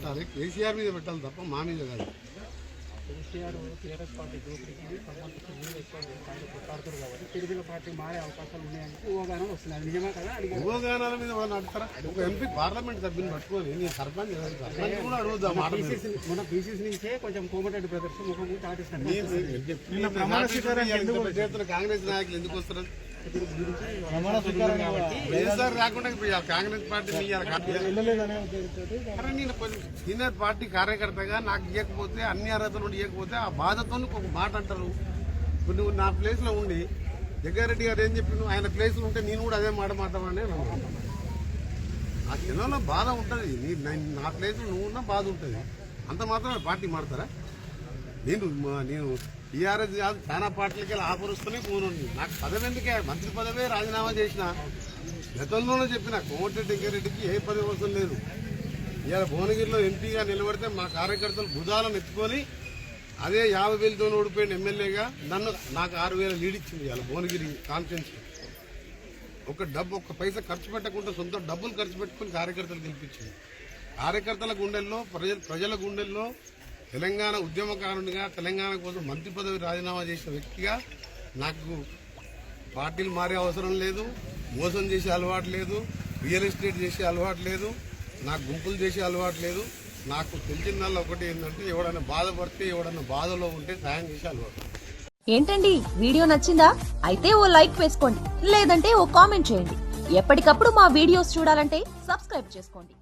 పెట్టాలి, కేసీఆర్ మీద పెట్టాలి తప్ప మా మీద కాదు. కేసీఆర్ టీఆర్ఎస్ పార్టీ దోపిడీకి సంబంధించి మీరు ఎక్కువ కొట్లాడుతారు కాబట్టి తెలుగుల పార్టీ మారే అవకాశాలు ఉన్నాయంటే ఊహాగానాలు వస్తున్నాయి. నిజమే కదా? ఊహాగానాల మీద వాళ్ళు అడుగుతారా? ఒక ఎంపీ పార్లమెంట్ సభ్యుని పట్టుకొని నేను సర్పంచ్ కూడా అడుగుదాం. మన బీసీసీ నుంచే కొంచెం కోమటిరెడ్డి బ్రదర్స్ ముఖం చాటిస్తున్నారు. కాంగ్రెస్ నాయకులు ఎందుకు వస్తారు? రాకుండా కాంగ్రెస్ పార్టీ నేను సీనియర్ పార్టీ కార్యకర్తగా నాకు ఇవ్వకపోతే అన్ని అర్హతలు ఇవ్వకపోతే ఆ బాధతో ఒక మాట అంటారు. నువ్వు నా ప్లేస్ లో ఉండి జగ్గారెడ్డి గారు ఏం చెప్పి ఆయన ప్లేస్ లో ఉంటే నేను కూడా అదే మాట మాట్లాడమని ఆ జనంలో బాధ ఉంటుంది. నా ప్లేస్ లో నువ్వు ఉన్నా బాధ ఉంటుంది. అంత మాత్రం పార్టీ మారుతారా? నేను టీఆర్ఎస్ కాదు చాలా పార్టీలకి ఆఫర్ వస్తూనే కూనుంది. నాకు పదవి ఎందుకే? మంత్రి పదవే రాజీనామా చేసిన. గతంలోనే చెప్పిన కోమటిరెడ్డి వెంకరెడ్డికి ఏ పదవి అవసరం లేదు. ఇవాళ భువనగిరిలో ఎంపీగా నిలబడితే మా కార్యకర్తలు భుజాలను ఎత్తుకొని అదే 50,000తో ఓడిపోయిన ఎమ్మెల్యేగా నాకు 6,000 లీడ్ ఇచ్చింది. ఇవాళ భువనగిరి కాన్ఫరెన్స్ ఒక్క పైసా ఖర్చు పెట్టకుండా సొంత డబ్బులు ఖర్చు పెట్టుకుని కార్యకర్తలు గెలిపించింది. కార్యకర్తల గుండెల్లో ప్రజల గుండెల్లో తెలంగాణ ఉద్యమకారునిగా తెలంగాణ కోసం మంత్రి పదవి రాజీనామా చేసిన వ్యక్తిగా నాకు పార్టీలు మారే అవసరం లేదు, మోసం చేసే అలవాటు లేదు, రియల్ ఎస్టేట్ చేసే అలవాటు లేదు, నాకు గుంపులు చేసే అలవాటు లేదు. నాకు తెలిసిన ఒకటి ఏంటంటే ఎవడన్నా బాధపడితే ఎవడన్నా బాధలో ఉంటే సాయం చేసే అలవాటు. ఏంటండి వీడియో నచ్చిందా? అయితే ఓ లైక్ వేసుకోండి, లేదంటే ఓ కామెంట్ చేయండి. ఎప్పటికప్పుడు మా వీడియోస్ చూడాలంటే సబ్స్క్రైబ్ చేసుకోండి.